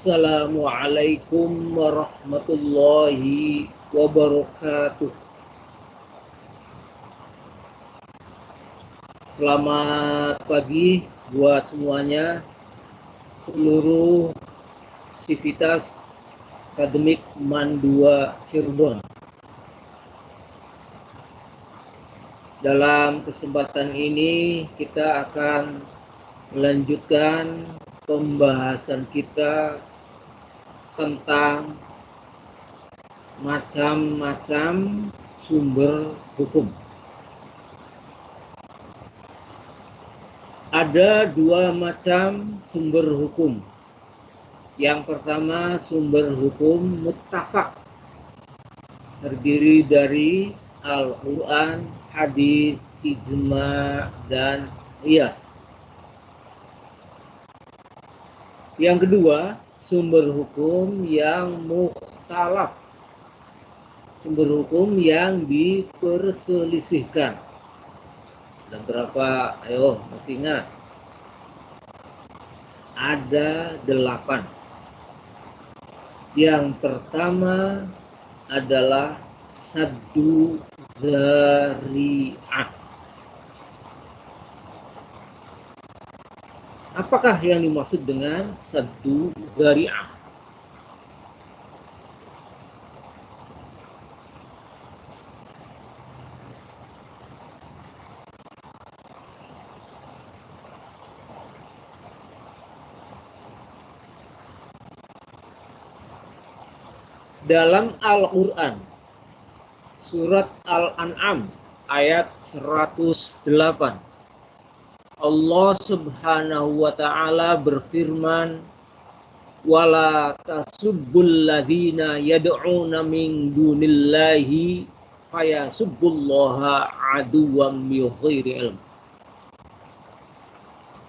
Assalamualaikum warahmatullahi wabarakatuh. Selamat pagi buat semuanya, seluruh sivitas akademik MAN 2 Cirebon. Dalam kesempatan ini kita akan melanjutkan pembahasan kita tentang macam-macam sumber hukum. Ada dua macam sumber hukum. Yang pertama, sumber hukum muttafaq, terdiri dari Al-Quran, hadis, ijma, dan qiyas. Yang kedua, sumber hukum yang mukhtalaf, sumber hukum yang diperselisihkan. Ada berapa? Ayo, masih ingat? Ada 8. Yang pertama adalah saddu dzari'ah. Apakah yang dimaksud dengan saddu dzari'ah? Dalam Al-Quran, surat Al-An'am ayat 108, Allah Subhanahu wa ta'ala berfirman, wala tasubbul ladzina yad'una min dunillahi fayasubbullaha aduwwan bighairi ilm.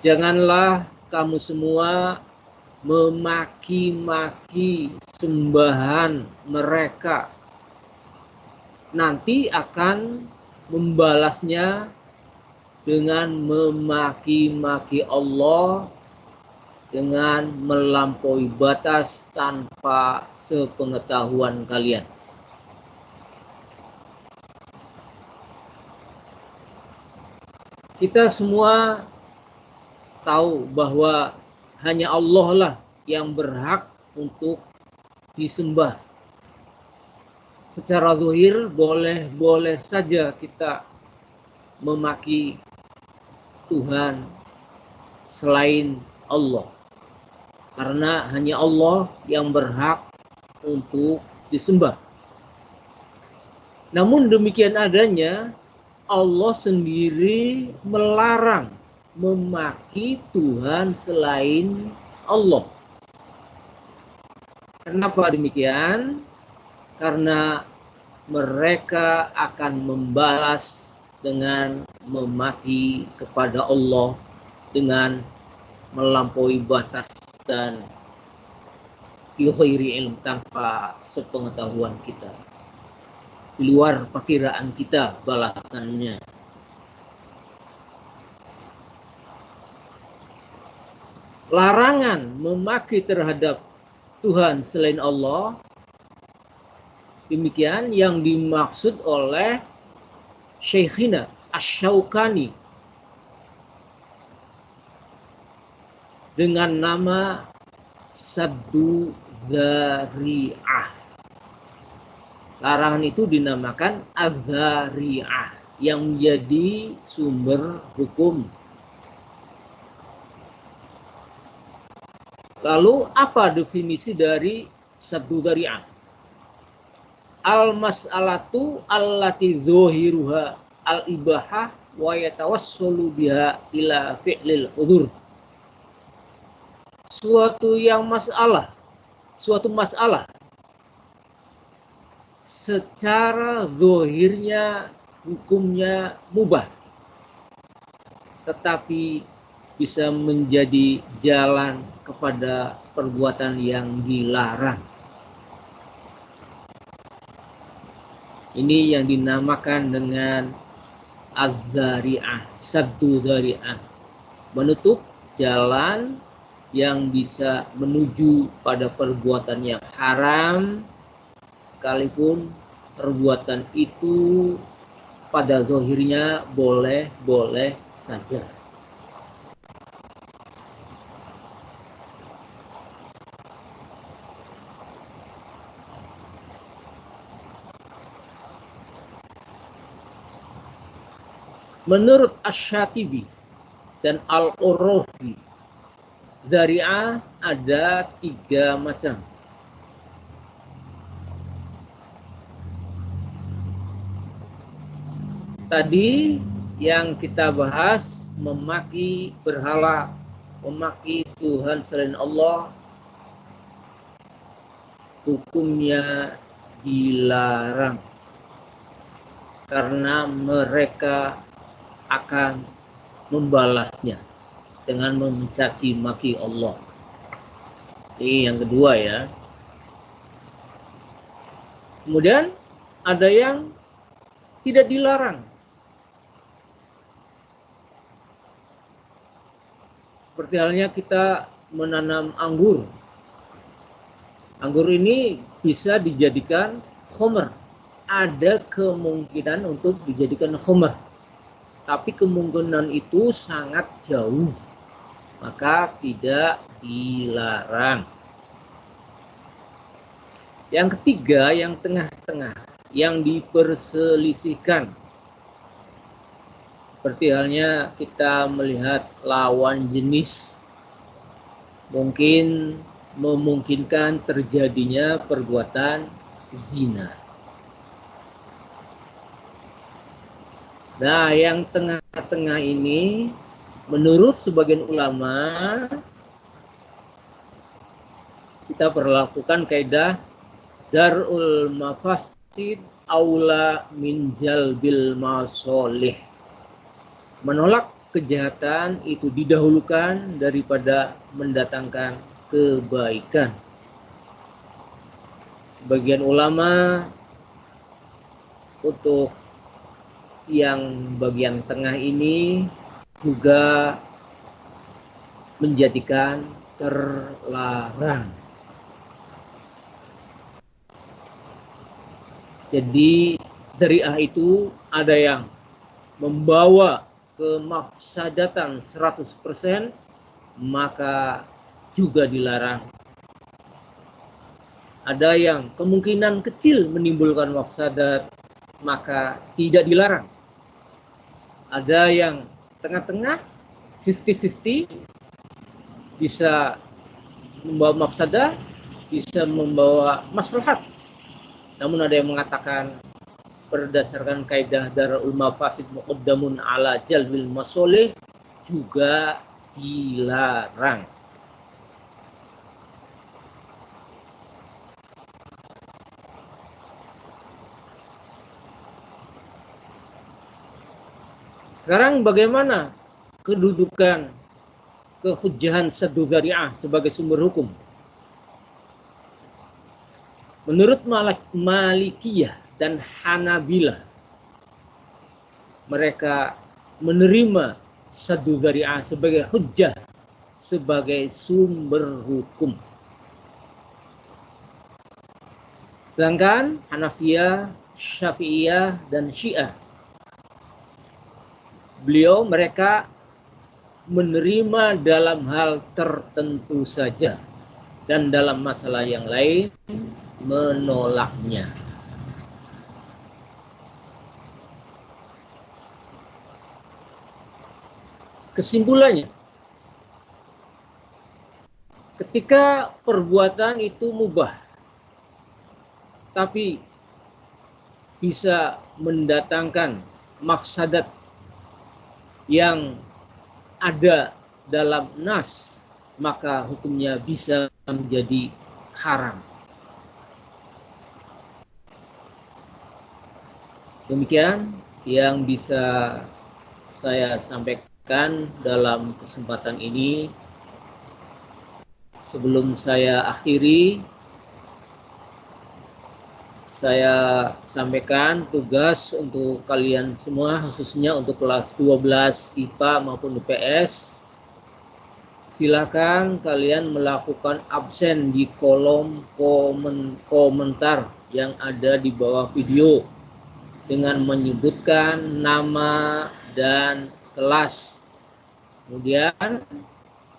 Janganlah kamu semua memaki-maki sembahan mereka, nanti akan membalasnya dengan memaki-maki Allah dengan melampaui batas tanpa sepengetahuan kalian. Kita semua tahu bahwa hanya Allah lah yang berhak untuk disembah. Secara zahir boleh saja kita memaki Tuhan selain Allah, karena hanya Allah yang berhak untuk disembah. Namun demikian adanya, Allah sendiri melarang memaki Tuhan selain Allah. Kenapa demikian? Karena mereka akan membalas dengan memaki kepada Allah dengan melampaui batas dan bighairi ilm, tanpa sepengetahuan kita, di luar perkiraan kita balasannya. Larangan memaki terhadap Tuhan selain Allah, demikian yang dimaksud oleh Syekhina Asy-Syaukani dengan nama saddu dzari'ah. Larangan itu dinamakan az-dzari'ah, yang menjadi sumber hukum. Lalu apa definisi dari saddu dzari'ah? Al-mas'alatu allati dzahiruha al-ibahah wa yatawassalu biha ila fi'lil udhur. Suatu masalah secara zahirnya hukumnya mubah, tetapi bisa menjadi jalan kepada perbuatan yang dilarang. Ini yang dinamakan dengan az-dzari'ah, saddu dzari'ah, menutup jalan yang bisa menuju pada perbuatan yang haram, sekalipun perbuatan itu pada zahirnya boleh-boleh saja. Menurut Asy-Syatibi dan Al-Qurtubi, dzari'ah ada 3 macam. Tadi yang kita bahas memaki berhala, memaki Tuhan selain Allah, hukumnya dilarang karena mereka akan membalasnya dengan mencaci maki Allah. Ini yang kedua ya. Kemudian ada yang tidak dilarang. Seperti halnya kita menanam anggur. Anggur ini bisa dijadikan khamr. Ada kemungkinan untuk dijadikan khamr. Tapi kemungkinan itu sangat jauh, maka tidak dilarang. Yang ketiga, yang tengah-tengah, yang diperselisihkan. Seperti halnya kita melihat lawan jenis, mungkin memungkinkan terjadinya perbuatan zina. Nah, yang tengah-tengah ini menurut sebagian ulama kita perlakukan kaidah darul mafasid aula min jalbil masolih. Menolak kejahatan itu didahulukan daripada mendatangkan kebaikan. Sebagian ulama untuk yang bagian tengah ini juga menjadikan terlarang. Jadi dzari'ah itu ada yang membawa kemafsadatan 100%, maka juga dilarang. Ada yang kemungkinan kecil menimbulkan mafsadat, maka tidak dilarang. Ada yang tengah-tengah, 50-50, bisa membawa mafsadah, bisa membawa maslahat. Namun ada yang mengatakan berdasarkan kaidah darul mafasid muqaddamun ala jalbil masolih, juga dilarang. Sekarang bagaimana kedudukan kehujjahan saddu dzari'ah sebagai sumber hukum? Menurut Malikiyah dan Hanabilah, mereka menerima saddu dzari'ah sebagai hujjah, sebagai sumber hukum. Sedangkan Hanafiyah, Syafi'iyah, dan Syiah, mereka menerima dalam hal tertentu saja, dan dalam masalah yang lain menolaknya. Kesimpulannya, ketika perbuatan itu mubah, tapi bisa mendatangkan mafsadat yang ada dalam nas, maka hukumnya bisa menjadi haram. Demikian yang bisa saya sampaikan dalam kesempatan ini. Sebelum saya akhiri, saya sampaikan tugas untuk kalian semua, khususnya untuk kelas 12 IPA maupun IPS. Silakan kalian melakukan absen di kolom komentar yang ada di bawah video dengan menyebutkan nama dan kelas. Kemudian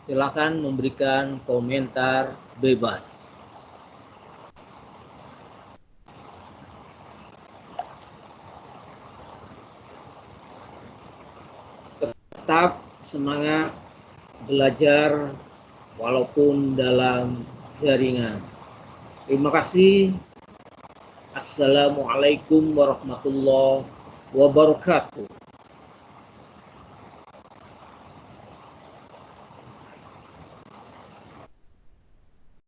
silakan memberikan komentar bebas. Tetap semangat belajar walaupun dalam jaringan. Terima kasih. Assalamualaikum warahmatullahi wabarakatuh.